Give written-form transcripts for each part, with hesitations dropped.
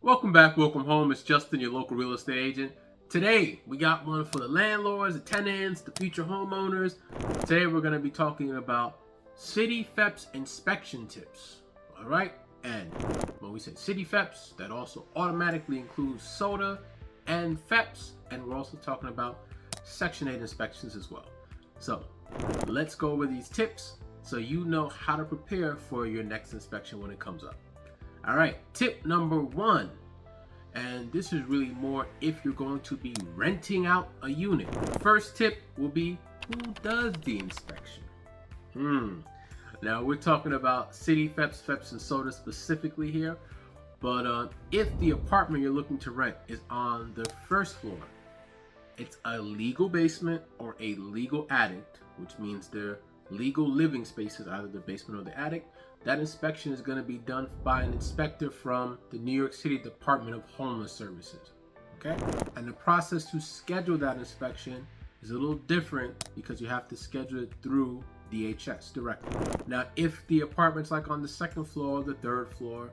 Welcome back, welcome home. It's Justin, your local real estate agent. Today, we got one for the landlords, the tenants, the future homeowners. Today, we're going to be talking about CityFheps inspection tips. All right? And when we say CityFheps, that also automatically includes soda and Fheps. And we're also talking about Section 8 inspections as well. So, let's go over these tips so you know how to prepare for your next inspection when it comes up. All right, tip number one, and this is really more if you're going to be renting out a unit. First tip will be, who does the inspection? Now we're talking about CityFheps, Fheps, and soda specifically here, but if the apartment you're looking to rent is on the first floor, it's a legal basement or a legal attic, which means they're legal living spaces, either the basement or the attic. That inspection is going to be done by an inspector from the New York City Department of Homeless Services. Okay? And the process to schedule that inspection is a little different because you have to schedule it through DHS directly. Now, if the apartment's like on the second floor or the third floor,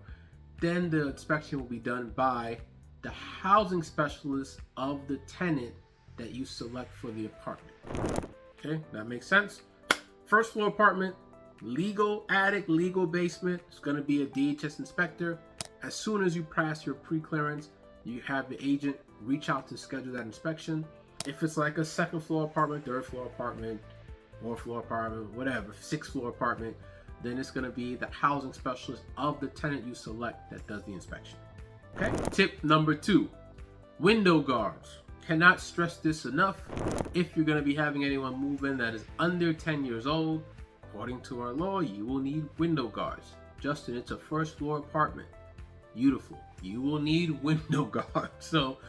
then the inspection will be done by the housing specialist of the tenant that you select for the apartment. Okay, that makes sense? First floor apartment, legal attic, legal basement. It's going to be a DHS inspector. As soon as you pass your pre-clearance, you have the agent reach out to schedule that inspection. If it's like a second floor apartment, third floor apartment, fourth floor apartment, whatever, sixth floor apartment, then it's going to be the housing specialist of the tenant you select that does the inspection. Okay. Tip number two, window guards. Cannot stress this enough. If you're going to be having anyone move in that is under 10 years old, according to our law, you will need window guards. Justin, it's a first floor apartment. Beautiful. You will need window guards. So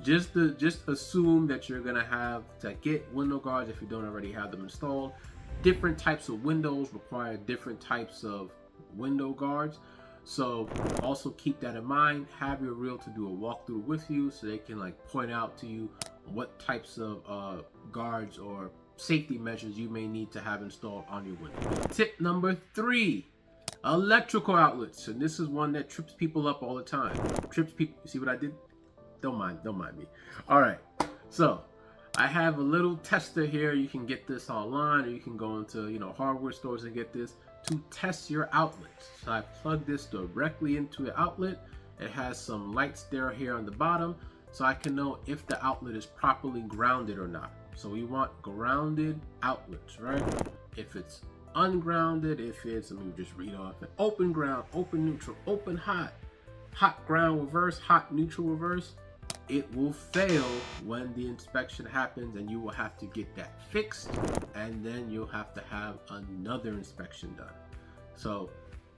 just assume that you're going to have to get window guards if you don't already have them installed. Different types of windows require different types of window guards. So also keep that in mind. Have your realtor do a walkthrough with you so they can point out to you what types of guards or safety measures you may need to have installed on your window. Tip number three, electrical outlets. And this is one that trips people up all the time. Trips people. You see what I did? Don't mind me. All right. So I have a little tester here. You can get this online, or you can go into hardware stores and get this to test your outlets. So I plug this directly into the outlet. It has some lights there here on the bottom, so I can know if the outlet is properly grounded or not. So we want grounded outlets, right? If it's ungrounded, if it's, let me just read off it, open ground, open neutral, open hot, hot ground reverse, hot neutral reverse, it will fail when the inspection happens, and you will have to get that fixed, and then you'll have to have another inspection done. So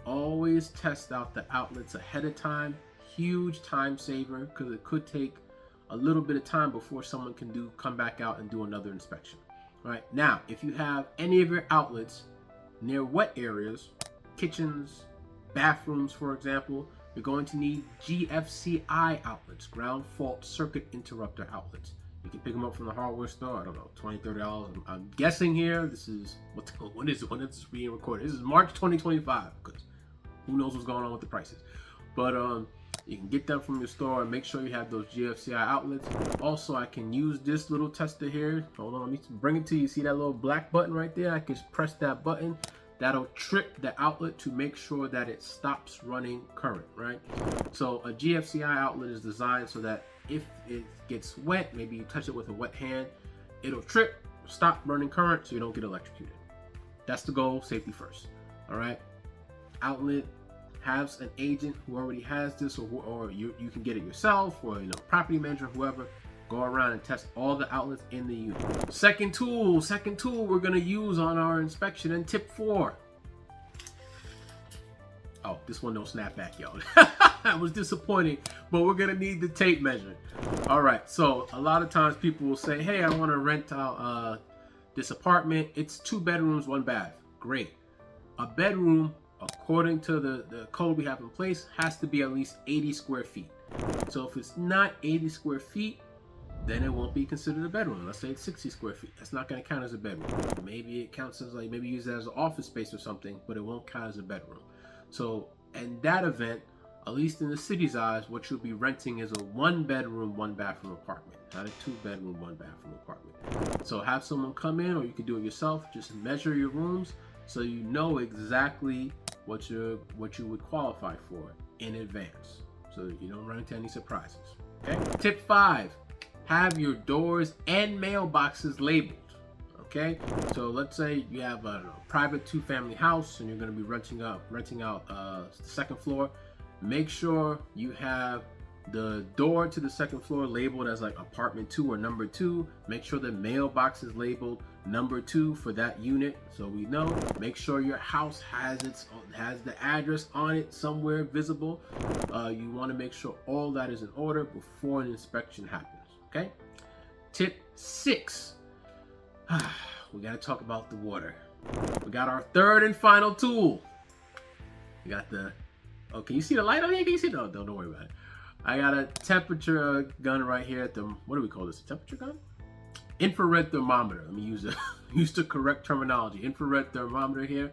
always test out the outlets ahead of time. Huge time saver, because it could take a little bit of time before someone can come back out and do another inspection. All right, now if you have any of your outlets near wet areas, kitchens, bathrooms, for example, you're going to need GFCI outlets, ground fault circuit interrupter outlets. You can pick them up from the hardware store. I don't know, $20, $30. I'm guessing here. This is when is this being recorded? This is March 2025, because who knows what's going on with the prices. But you can get them from your store, and make sure you have those GFCI outlets. Also, I can use this little tester here. Hold on, let me bring it to you. See that little black button right there? I can just press that button. That'll trip the outlet to make sure that it stops running current, right? So a GFCI outlet is designed so that if it gets wet, maybe you touch it with a wet hand, it'll trip, stop running current so you don't get electrocuted. That's the goal, safety first, all right? Outlet, have an agent who already has this, or you can get it yourself, or property manager, whoever. Go around and test all the outlets in the unit. Second tool we're gonna use on our inspection, and tip 4. Oh, this one don't snap back, y'all. That was disappointing, but we're gonna need the tape measure. All right, so a lot of times people will say, hey, I wanna rent out this apartment. It's 2 bedrooms, 1 bath. Great. A bedroom, according to the code we have in place, has to be at least 80 square feet. So if it's not 80 square feet, then it won't be considered a bedroom. Let's say it's 60 square feet. That's not going to count as a bedroom. Maybe it counts as maybe use it as an office space or something, but it won't count as a bedroom. So in that event, at least in the city's eyes, what you'll be renting is a 1-bedroom, 1-bathroom apartment, not a 2-bedroom, 1-bathroom apartment. So have someone come in, or you can do it yourself. Just measure your rooms so you know exactly what you would qualify for in advance, so that you don't run into any surprises. Okay. Tip 5: have your doors and mailboxes labeled. Okay, so let's say you have a private 2-family house and you're going to be renting out the second floor. Make sure you have the door to the second floor labeled as like apartment 2 or number 2. Make sure the mailbox is labeled number 2 for that unit, so we know. Make sure your house has the address on it somewhere visible. You want to make sure all that is in order before an inspection happens. Okay. Tip 6: we got to talk about the water. We got our third and final tool. We got the, oh, can you see the light on here? Can you see? No, don't worry about it. I got a temperature gun right here at the, what do we call this? A temperature gun? Infrared thermometer. Let me use the correct terminology. Infrared thermometer here.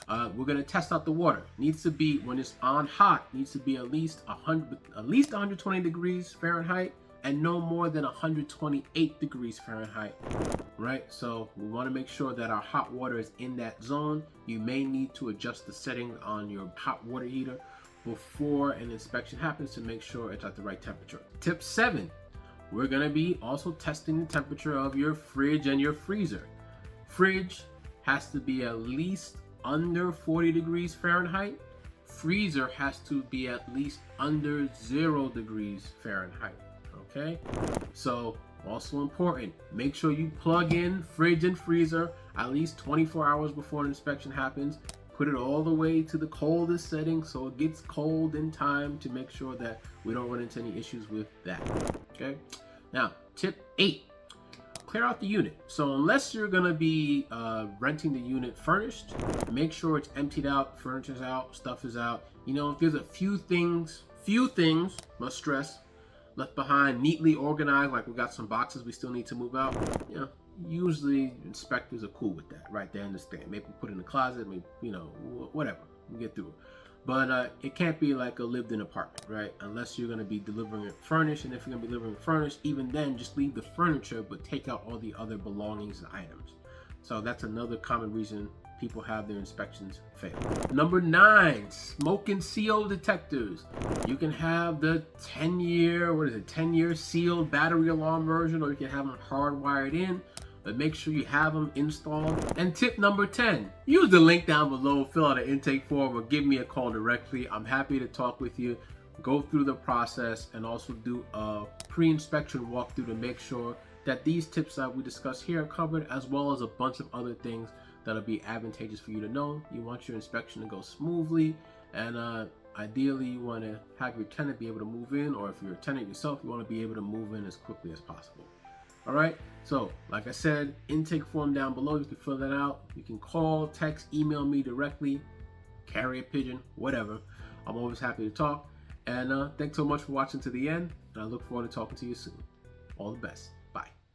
We're gonna test out the water. Needs to be, when it's on hot, needs to be at least 120 degrees Fahrenheit and no more than 128 degrees Fahrenheit. Right? So we want to make sure that our hot water is in that zone. You may need to adjust the setting on your hot water heater before an inspection happens to make sure it's at the right temperature. Tip 7: we're going to be also testing the temperature of your fridge and your freezer. Fridge has to be at least under 40 degrees Fahrenheit. Freezer has to be at least under 0 degrees Fahrenheit. Okay, so also important, make sure you plug in fridge and freezer at least 24 hours before an inspection happens. Put it all the way to the coldest setting so it gets cold in time to make sure that we don't run into any issues with that. Okay, now tip 8: clear out the unit. So unless you're gonna be renting the unit furnished, make sure it's emptied out, furniture's out, stuff is out. You know, if there's a few things, must stress, left behind, neatly organized, like we got some boxes we still need to move out, you know, usually inspectors are cool with that, right? They understand. Maybe put it in the closet, maybe, you know, whatever, we get through it. But it can't be like a lived-in apartment, right? Unless you're going to be delivering it furnished. And if you're going to be delivering it furnished, even then, just leave the furniture, but take out all the other belongings and items. So that's another common reason people have their inspections fail. Number 9, smoke and seal detectors. You can have the 10-year sealed battery alarm version, or you can have them hardwired in, but make sure you have them installed. And tip number 10, use the link down below, fill out an intake form, or give me a call directly. I'm happy to talk with you, go through the process, and also do a pre-inspection walkthrough to make sure that these tips that we discuss here are covered, as well as a bunch of other things that'll be advantageous for you to know. You want your inspection to go smoothly, and ideally you want to have your tenant be able to move in, or if you're a tenant yourself, you want to be able to move in as quickly as possible. All right, so like I said, intake form down below, you can fill that out. You can call, text, email me directly, carrier pigeon, whatever. I'm always happy to talk. And thanks so much for watching to the end, and I look forward to talking to you soon. All the best.